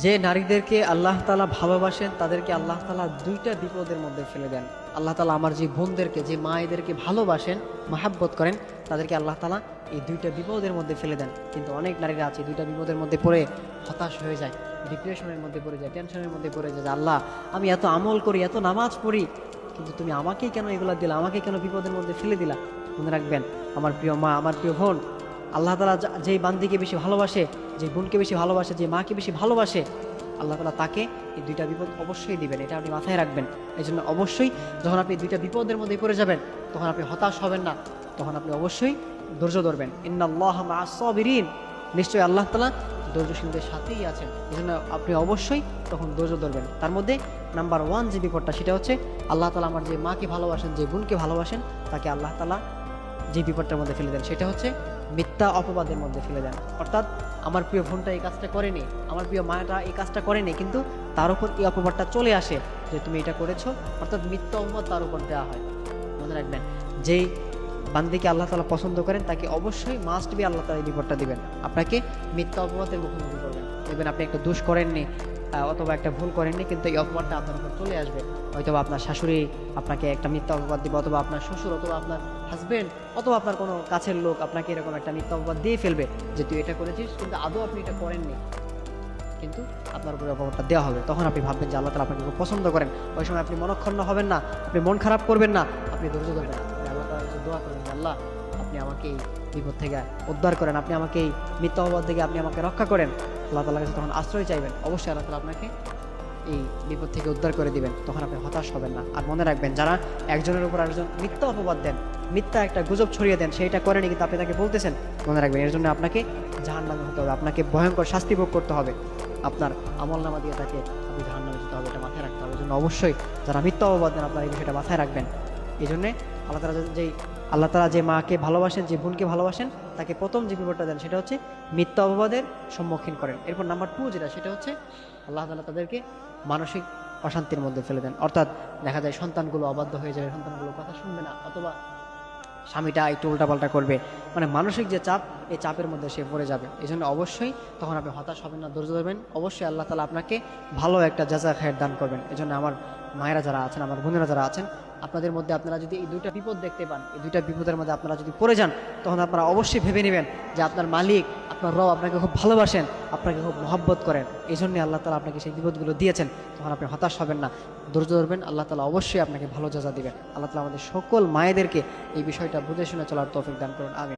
যে নারীদেরকে আল্লাহ তাআলা ভালোবাসেন তাদেরকে আল্লাহ তাআলা দুইটা বিপদের মধ্যে ফেলে দেন। আল্লাহ তাআলা আমার যে বোনদেরকে, যে মায়েদেরকে ভালোবাসেন, মহাব্বত করেন, তাদেরকে আল্লাহ তাআলা এই দুইটা বিপদের মধ্যে ফেলে দেন। কিন্তু অনেক নারীরা আছে দুইটা বিপদের মধ্যে পড়ে হতাশ হয়ে যায়, ডিপ্রেশনের মধ্যে পড়ে যায়, টেনশনের মধ্যে পড়ে যায় যে আল্লাহ, আমি এত আমল করি, এত নামাজ পড়ি, কিন্তু তুমি আমাকেই কেন এগুলা দিলা, আমাকে কেন বিপদের মধ্যে ফেলে দিলা। মনে রাখবেন আমার প্রিয় মা, আমার প্রিয় বোন, আল্লাহ তাআলা যেই বান্দিকে বেশি ভালোবাসে, যে বোনকে বেশি ভালোবাসে, যে মাকে বেশি ভালোবাসে, আল্লাহ তাআলা তাকে এই দুইটা বিপদ অবশ্যই দিবেন। এটা আপনি মাথায় রাখবেন। এই জন্য অবশ্যই যখন আপনি দুইটা বিপদের মধ্যে পড়ে যাবেন, তখন আপনি হতাশ হবেন না, তখন আপনি অবশ্যই ধৈর্য ধরবেন। ইন্নাল্লাহা মাআস সাবিরিন, নিশ্চয়ই আল্লাহ তাআলা ধৈর্যশীলদের সাথেই আছেন। এই জন্য আপনি অবশ্যই তখন ধৈর্য ধরবেন। তার মধ্যে নাম্বার 1 যে বিপদটা, সেটা হচ্ছে আল্লাহ তাআলা আমার যে মাকে ভালোবাসেন, যে বোনকে ভালোবাসেন, তাকে আল্লাহ তাআলা যে বিপদটার মধ্যে ফেলে দেন, সেটা হচ্ছে মিথ্যা অপবাদের মধ্যে ফেলে দেন। অর্থাৎ আমার প্রিয় বোনটা এই কাজটা করেনি, আমার প্রিয় মাটা এই কাজটা করেনি, কিন্তু তার উপর এই অপবাদটা চলে আসে যে তুমি এটা করেছো, অর্থাৎ মিথ্যা অপবাদ তার উপর দেওয়া হয়। মনে রাখবেন, যেই বান্দিকে আল্লাহ তাআলা পছন্দ করেন তাকে অবশ্যই মাস্ট বি আল্লাহ তাআলা এই বিপদটা দিবেন, আপনাকে মিথ্যা অপবাদের মুখোমুখি করবেন। দেখবেন আপনি একটা দোষ করেননি, অথবা একটা ভুল করেননি, কিন্তু এই অপবাদটা আপনার উপর চলে আসবে। হয়তো আপনার শাশুড়ি আপনাকে একটা মিথ্যা অপবাদ দিবে, অথবা আপনার শ্বশুর, অথবা আপনার হাজবেন্ড, অথবা আপনার কোনো কাছের লোক আপনাকে এরকম একটা মিথ্যা অপবাদ দিয়ে ফেলবে যে তুই এটা করেছিস, কিন্তু আদৌ আপনি এটা করেননি, কিন্তু আপনার উপরে অপবাদটা দেওয়া হবে। তখন আপনি ভাববেন যে আল্লাহ তাআলা আপনাকে খুব পছন্দ করেন। ওই সময় আপনি মনক্ষুণ্ণ হবেন না, আপনি মন খারাপ করবেন না, আপনি ধৈর্য ধরবেন। আপনি আল্লাহ তাআলার কাছে দোয়া করবেন, আল্লাহ আপনি আমাকে এই বিপদ থেকে উদ্ধার করেন, আপনি আমাকে এই মিথ্যা অপবাদ থেকে আপনি আমাকে রক্ষা করেন। আল্লাহ তাআলার কাছে তখন আশ্রয় চাইবেন, অবশ্যই আল্লাহ তাআলা আপনাকে এই বিপদ থেকে উদ্ধার করে দিবেন। তখন আপনি হতাশ হবেন না। আর মনে রাখবেন, যারা একজনের উপর আরেকজন মিথ্যা অপবাদ দেন, মিথ্যা একটা গুজব ছড়িয়ে দেন, সেইটা করেনি কিন্তু আপনি তাকে বলতেছেন, মনে রাখবেন এর জন্য আপনাকে জাহান্নামে হতে হবে, আপনাকে ভয়ঙ্কর শাস্তি ভোগ করতে হবে, আপনার আমলনামা দিয়ে তাকে আপনি জাহান্নামে যেতে হবে। এটা মাথায় রাখতে হবে। এই জন্য অবশ্যই যারা মিথ্যা অপবাদ দেন, আপনারা এই বিষয়টা মাথায় রাখবেন। এই জন্যে আল্লাহ তাআলা যে মাকে ভালোবাসেন, যে বোনকে ভালোবাসেন, তাকে প্রথম যে বিপদটা দেন সেটা হচ্ছে মিথ্যা অপবাদের সম্মুখীন করেন। এরপর নাম্বার 2 যেটা, সেটা হচ্ছে আল্লাহ তাআলা তাদেরকে মানসিক অশান্তির মধ্যে ফেলে দেন। অর্থাৎ দেখা যায় সন্তানগুলো অবাধ্য হয়ে যাবে, সন্তানগুলো কথা শুনবে না, অথবা স্বামীটা একটু উল্টাপাল্টা করবে, মানে মানসিক যে চাপ, এই চাপের মধ্যে সে পড়ে যাবে। এই জন্য অবশ্যই তখন আপনি হতাশ হবেন না, ধৈর্য ধরবেন। অবশ্যই আল্লাহ তাআলা আপনাকে ভালো একটা জাযা খায়ের দান করবেন। এই জন্য আমার মায়েরা যারা আছেন, আমার বোনেরা যারা আছেন, আপনাদের মধ্যে আপনারা যদি এই দুইটা বিপদ দেখতে পান, এই দুইটা বিপদের মধ্যে আপনারা যদি পড়ে যান, তখন আপনারা অবশ্যই ভেবে নেবেন যে আপনার মালিক, আপনার রব আপনাকে খুব ভালোবাসেন, আপনাকে খুব মহব্বত করেন। এই জন্যই আল্লাহ তাআলা আপনাকে সেই বিপদগুলো দিয়েছেন। তখন আপনি হতাশ হবেন না, ধৈর্য ধরবেন। আল্লাহ তাআলা অবশ্যই আপনাকে ভালো জাযা দিবেন। আল্লাহ তাআলা আমাদের সকল মায়েদেরকে এই বিষয়টা বুঝে শুনে চলার তৌফিক দান করুন। আমিন।